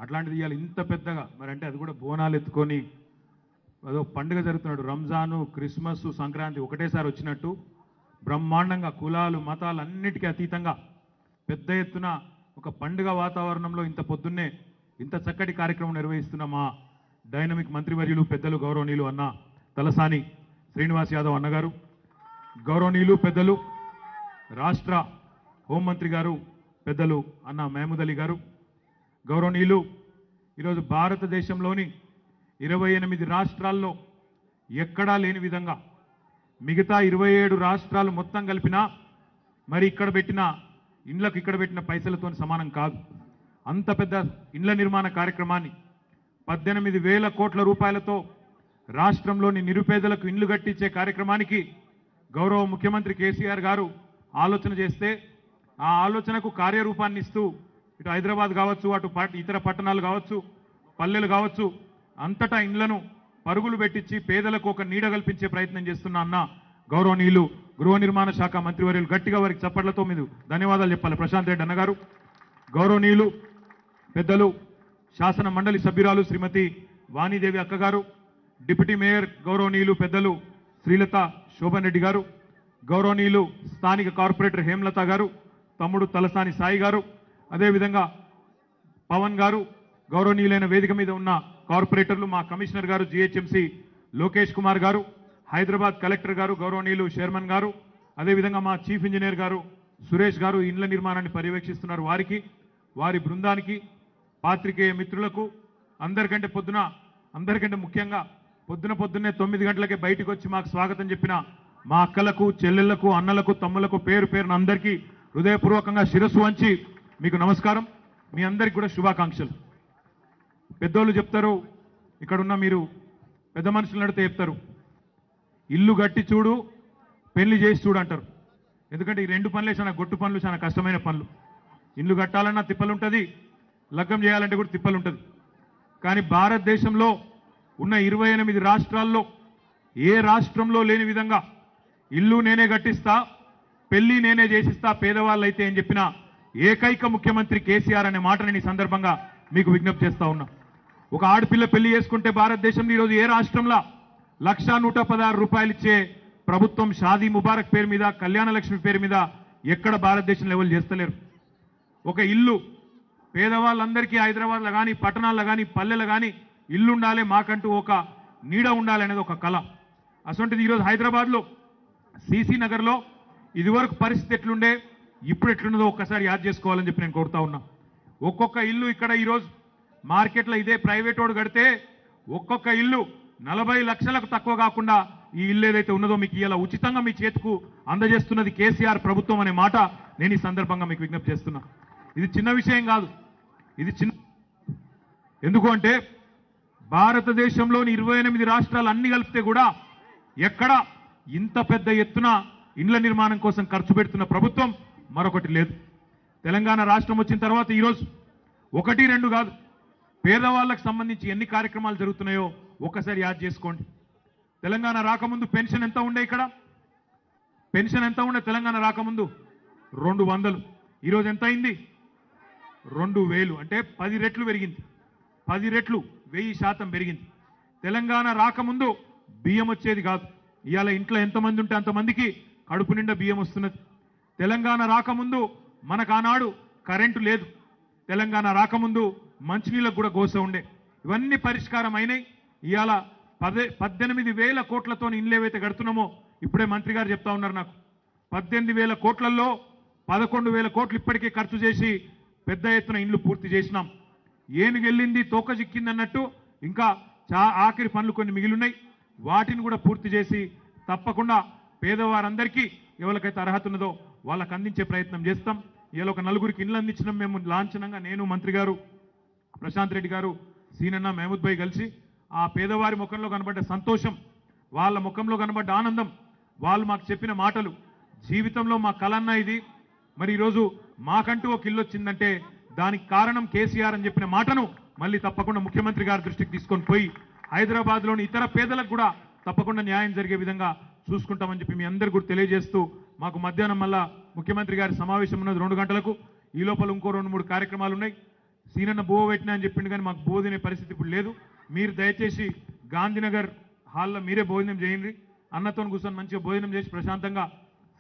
అట్లాంటిది ఇవాళ ఇంత పెద్దగా మరి అంటే అది కూడా బోనాలు ఎత్తుకొని అదో పండుగ జరుగుతున్నాడు. రంజాను, క్రిస్మస్, సంక్రాంతి ఒకటేసారి వచ్చినట్టు బ్రహ్మాండంగా కులాలు మతాలు అన్నిటికీ అతీతంగా పెద్ద ఎత్తున ఒక పండుగ వాతావరణంలో ఇంత పొద్దున్నే ఇంత చక్కటి కార్యక్రమం నిర్వహిస్తున్న మా డైనమిక్ మంత్రివర్యులు పెద్దలు గౌరవనీయులు అన్న తలసాని శ్రీనివాస్ యాదవ్ అన్నగారు, గౌరవనీయులు పెద్దలు రాష్ట్ర హోంమంత్రి గారు పెద్దలు అన్న మహమూద్ అలీ గారు, గౌరవనీయులు ఈరోజు భారతదేశంలోని 28 రాష్ట్రాల్లో ఎక్కడా లేని విధంగా మిగతా 27 రాష్ట్రాలు మొత్తం కలిపినా మరి ఇక్కడ పెట్టిన ఇండ్లకు ఇక్కడ పెట్టిన పైసలతో సమానం కాదు. అంత పెద్ద ఇండ్ల నిర్మాణ కార్యక్రమాన్ని 18,000 కోట్ల రూపాయలతో రాష్ట్రంలోని నిరుపేదలకు ఇండ్లు కట్టించే కార్యక్రమానికి గౌరవ ముఖ్యమంత్రి కేసీఆర్ గారు ఆలోచన చేస్తే ఆ ఆలోచనకు కార్యరూపాన్ని ఇస్తూ ఇటు హైదరాబాద్ కావచ్చు, అటు ఇతర పట్టణాలు కావచ్చు, పల్లెలు కావచ్చు, అంతటా ఇండ్లను పరుగులు పెట్టించి పేదలకు ఒక నీడ కల్పించే ప్రయత్నం చేస్తున్న అన్న గౌరవనీయులు గృహ నిర్మాణ శాఖ మంత్రివర్యులు, గట్టిగా వారికి చప్పట్లతో మీరు ధన్యవాదాలు చెప్పాలి. ప్రశాంత్ రెడ్డి అన్నగారు, గౌరవనీయులు పెద్దలు శాసన మండలి సభ్యురాలు శ్రీమతి వాణీదేవి అక్కగారు, డిప్యూటీ మేయర్ గౌరవనీయులు పెద్దలు శ్రీలత శోభన్ రెడ్డి గారు, గౌరవనీయులు స్థానిక కార్పొరేటర్ హేమలత గారు, తమ్ముడు తలసాని సాయి గారు, అదేవిధంగా పవన్ గారు, గౌరవనీయులైన వేదిక మీద ఉన్న కార్పొరేటర్లు, మా కమిషనర్ గారు జిహెచ్ఎంసీ లోకేష్ కుమార్ గారు, హైదరాబాద్ కలెక్టర్ గారు గౌరవనీయులు షేర్మన్ గారు, అదేవిధంగా మా చీఫ్ ఇంజనీర్ గారు సురేష్ గారు ఇండ్ల నిర్మాణాన్ని పర్యవేక్షిస్తున్నారు, వారికి, వారి బృందానికి, పాత్రికేయ మిత్రులకు, అందరికంటే ముఖ్యంగా పొద్దున్నే 9 గంటలకే బయటకు వచ్చి మాకు స్వాగతం చెప్పిన మా అక్కలకు, చెల్లెళ్లకు, అన్నలకు, తమ్ములకు పేరు పేరున అందరికీ హృదయపూర్వకంగా శిరస్సు వంచి మీకు నమస్కారం. మీ అందరికీ కూడా శుభాకాంక్షలు. పెద్దోళ్ళు చెప్తారు, ఇక్కడున్న మీరు పెద్ద మనుషులు నడితే చెప్తారు, ఇల్లు గట్టి చూడు, పెళ్లి చేసి చూడు అంటారు. ఎందుకంటే ఈ 2 పనులే చాలా గొట్టు పనులు, చాలా కష్టమైన పనులు. ఇల్లు కట్టాలన్నా తిప్పలుంటుంది, లగ్గం చేయాలంటే కూడా తిప్పలుంటుంది. కానీ భారతదేశంలో ఉన్న 28 రాష్ట్రాల్లో ఏ రాష్ట్రంలో లేని విధంగా ఇల్లు నేనే కట్టిస్తా, పెళ్లి నేనే చేసిస్తా పేదవాళ్ళైతే అని చెప్పిన ఏకైక ముఖ్యమంత్రి కేసీఆర్ అనే మాట నేను ఈ సందర్భంగా మీకు విజ్ఞప్తి చేస్తా ఉన్నా. ఒక ఆడపిల్ల పెళ్లి చేసుకుంటే భారతదేశంలో ఈరోజు ఏ రాష్ట్రంలో 1,116 రూపాయలు ఇచ్చే ప్రభుత్వం షాదీ ముబారక్ పేరు మీద, కళ్యాణ లక్ష్మి పేరు మీద ఎక్కడ భారతదేశం లెవెల్ చేస్తలేరు. ఒక ఇల్లు పేదవాళ్ళందరికీ హైదరాబాద్లో కానీ, పట్టణాల్లో కానీ, పల్లెల్లో కానీ ఇల్లు ఉండాలి, మాకంటూ ఒక నీడ ఉండాలి అనేది ఒక కళ. అసొంటిది ఈరోజు హైదరాబాద్లో సీసీ నగర్లో ఇదివరకు పరిస్థితి ఎట్లుండే, ఇప్పుడు ఎట్లున్నదో ఒక్కసారి యాద్ చేసుకోవాలని చెప్పి నేను కోరుతా ఉన్నా. ఒక్కొక్క ఇల్లు ఇక్కడ ఈరోజు మార్కెట్లో ఇదే ప్రైవేట్ వాడు కడితే ఒక్కొక్క ఇల్లు 40 లక్షలకు తక్కువ కాకుండా ఈ ఇల్లు ఏదైతే ఉన్నదో మీకు ఇలా ఉచితంగా మీ చేతుకు అందజేస్తున్నది కేసీఆర్ ప్రభుత్వం అనే మాట నేను ఈ సందర్భంగా మీకు విజ్ఞప్తి చేస్తున్నా. ఇది చిన్న విషయం కాదు, ఇది ఎందుకు అంటే భారతదేశంలోని 28 రాష్ట్రాలు అన్ని కలిపితే కూడా ఎక్కడ ఇంత పెద్ద ఎత్తున ఇండ్ల నిర్మాణం కోసం ఖర్చు పెడుతున్న ప్రభుత్వం మరొకటి లేదు. తెలంగాణ రాష్ట్రం వచ్చిన తర్వాత ఈరోజు 1, 2 కాదు, పేదవాళ్ళకు సంబంధించి ఎన్ని కార్యక్రమాలు జరుగుతున్నాయో ఒక్కసారి యాద్ చేసుకోండి. తెలంగాణ రాకముందు పెన్షన్ ఎంత ఉండే, ఇక్కడ పెన్షన్ ఎంత ఉండే తెలంగాణ రాకముందు 200. ఈరోజు ఎంత అయింది? 2000. అంటే 10 రెట్లు పెరిగింది. 10 రెట్లు 1000% పెరిగింది. తెలంగాణ రాకముందు బియ్యం వచ్చేది కాదు. ఇవాళ ఇంట్లో ఎంతమంది ఉంటే అంతమందికి కడుపు నిండా బియ్యం వస్తున్నది. తెలంగాణ రాకముందు మనకు ఆనాడు కరెంటు లేదు. తెలంగాణ రాకముందు మంచినీళ్ళకు కూడా గోస ఉండే. ఇవన్నీ పరిష్కారం అయినాయి. ఇవాళ 18,000 కోట్లతో ఇండ్లు ఏవైతే కడుతున్నామో ఇప్పుడే మంత్రి గారు చెప్తా ఉన్నారు నాకు, 18,000 కోట్లలో 11,000 కోట్లు ఇప్పటికే ఖర్చు చేసి పెద్ద ఎత్తున ఇండ్లు పూర్తి చేసినాం. ఏనుగెళ్ళింది తోక చిక్కింది అన్నట్టు ఇంకా ఆఖరి పనులు కొన్ని మిగిలిన్నాయి. వాటిని కూడా పూర్తి చేసి తప్పకుండా పేదవారందరికీ ఎవరికైతే అర్హత ఉన్నదో వాళ్ళకి అందించే ప్రయత్నం చేస్తాం. ఇలా ఒక 4గురికి ఇండ్లు అందించినాం మేము లాంఛనంగా. నేను, మంత్రి గారు, ప్రశాంత్ రెడ్డి గారు, సీనన్న, మహమూద్ భాయ్ కలిసి ఆ పేదవారి ముఖంలో కనబడ్డ సంతోషం, వాళ్ళ ముఖంలో కనబడ్డ ఆనందం, వాళ్ళు మాకు చెప్పిన మాటలు, జీవితంలో మా కలన్న ఇది, మరి ఈరోజు మాకంటూ ఒక ఇల్లు వచ్చిందంటే దానికి కారణం కేసీఆర్ అని చెప్పిన మాటను మళ్ళీ తప్పకుండా ముఖ్యమంత్రి గారి దృష్టికి తీసుకొని పోయి హైదరాబాద్లోని ఇతర పేదలకు కూడా తప్పకుండా న్యాయం జరిగే విధంగా చూసుకుంటామని చెప్పి మీ అందరు కూడా తెలియజేస్తూ, మాకు మధ్యాహ్నం మళ్ళా ముఖ్యమంత్రి గారి సమావేశం ఉన్నది 2 గంటలకు. ఈ లోపల ఇంకో 2-3 కార్యక్రమాలు ఉన్నాయి. సీనన్న బువ్వ పెట్టినా అని చెప్పిండు, కానీ మాకు బువ్వ తినే పరిస్థితి ఇప్పుడు లేదు. మీరు దయచేసి గాంధీనగర్ హాల్లో మీరే భోజనం చేయండి. అన్నతో కూర్చొని మంచిగా భోజనం చేసి ప్రశాంతంగా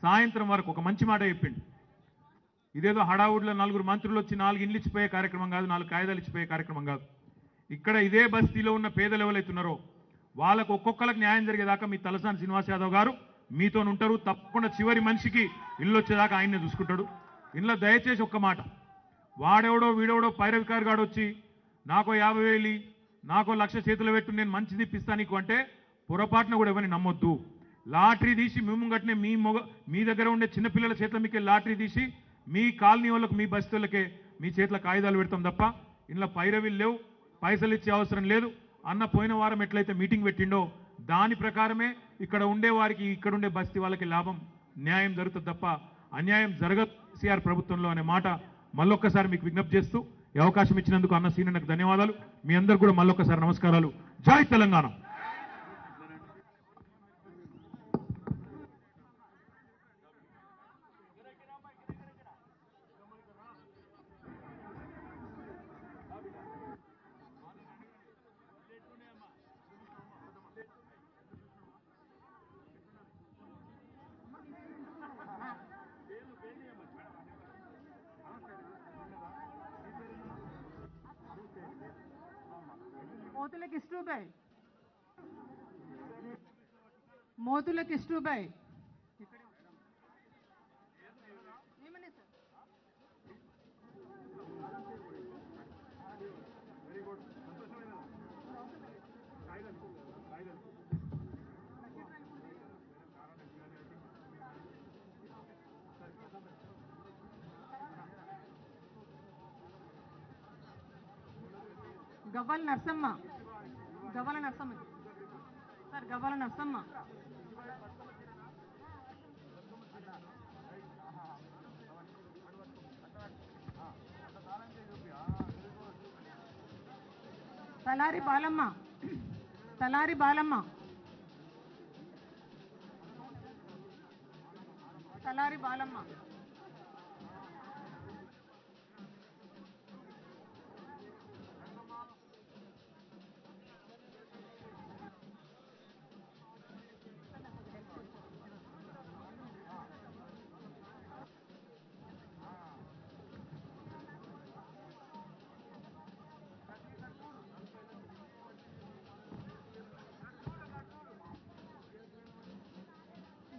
సాయంత్రం వరకు ఒక మంచి మాట చెప్పిండు. ఇదేదో హడావుడిలో 4 మంత్రులు వచ్చి 4 ఇండ్లు ఇచ్చిపోయే కార్యక్రమం కాదు, 4 కాయిదాలు ఇచ్చిపోయే కార్యక్రమం కాదు. ఇక్కడ ఇదే బస్తీలో ఉన్న పేదలు ఎవరైతున్నారో వాళ్ళకు ఒక్కొక్కరికి న్యాయం జరిగేదాకా మీ తలసాని శ్రీనివాస్ యాదవ్ గారు మీతో ఉంటారు. తప్పకుండా చివరి మనిషికి ఇల్లు వచ్చేదాకా ఆయన్నే చూసుకుంటాడు. ఇంట్లో దయచేసి ఒక్క మాట, వాడెవడో వీడెవడో పైరవికారు గాడు వచ్చి నాకో 50,000 నాకో 1,00,000 చేతులు పెట్టు నేను మంచిది ఇప్పిస్తా నీకు అంటే పొరపాటున కూడా ఎవరిని నమ్మొద్దు. లాటరీ తీసి మేము గట్టినే మీ దగ్గర ఉండే చిన్నపిల్లల చేతుల మీకే లాటరీ తీసి మీ కాలనీ వాళ్ళకు, మీ బస్తీలకే మీ చేతుల కాగితాలు పెడతాం తప్ప ఇంట్లో పైరవీలు లేవు, పైసలు ఇచ్చే అవసరం లేదు. అన్న పోయిన వారం ఎట్లయితే మీటింగ్ పెట్టిండో దాని ప్రకారమే ఇక్కడ ఉండే వారికి, ఇక్కడ ఉండే బస్తీ వాళ్ళకి లాభం, న్యాయం జరుగుతుంది తప్ప అన్యాయం జరగదు కేసీఆర్ ప్రభుత్వంలో అనే మాట మళ్ళొక్కసారి మీకు విజ్ఞప్తి చేస్తూ ఈ అవకాశం ఇచ్చినందుకు అన్న సీనన్నకు ధన్యవాదాలు. మీ అందరు కూడా మళ్ళొక్కసారి నమస్కారాలు. జై తెలంగాణ. మోతుల కిష్టుబాయ్, మోతుల కిష్టుబాయ్. గవ్వల నర్సమ్మ, గవ్వల నర్సమ్మ సార్, గవ్వల నర్సమ్మ. తలారి బాలమ్మ, తలారి బాలమ్మ, తలారి బాలమ్మ.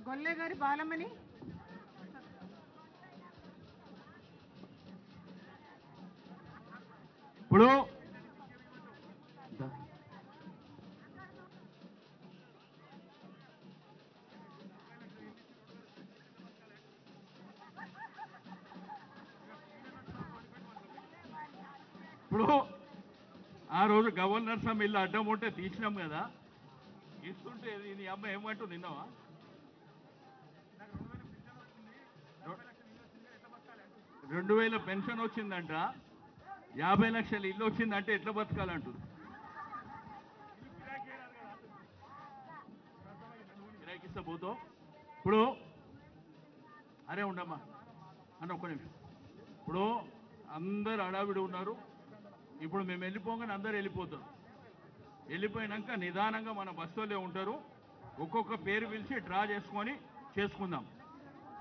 గొల్లె గారి బాలమ్మని, ఇప్పుడు ఆ రోజు గవర్నర్ సమ్ ఇల్లు అడ్డం ఉంటే తీసినాం కదా, ఇస్తుంటే నీ అమ్మ ఏమంటుంది నిన్నవా? 2000 పెన్షన్ వచ్చిందంట, 50 లక్షల ఇల్లు వచ్చిందంటే ఎట్లా బతకాలంటుంది. గిరాకిస్తా పోతావు ఇప్పుడు. అరే ఉండమ్మా అన్న ఒక్క నిమిషం. ఇప్పుడు అందరు అడావిడి ఉన్నారు. ఇప్పుడు మేము వెళ్ళిపోగానే అందరు వెళ్ళిపోతారు. వెళ్ళిపోయినాక నిదానంగా మన బస్సులే ఉంటారు. ఒక్కొక్క పేరు పిలిచి డ్రా చేసుకుందాం.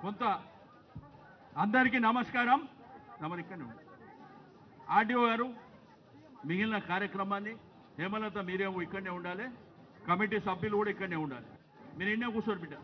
కొంత అందరికీ నమస్కారం. ఇక్కడనే ఉంది ఆర్డీఓ గారు. మిగిలిన కార్యక్రమాన్ని హేమలత మీరేమో ఇక్కడనే ఉండాలి, కమిటీ సభ్యులు కూడా ఇక్కడనే ఉండాలి. మీరు ఇన్నే కూర్చోరు బిడ్డ.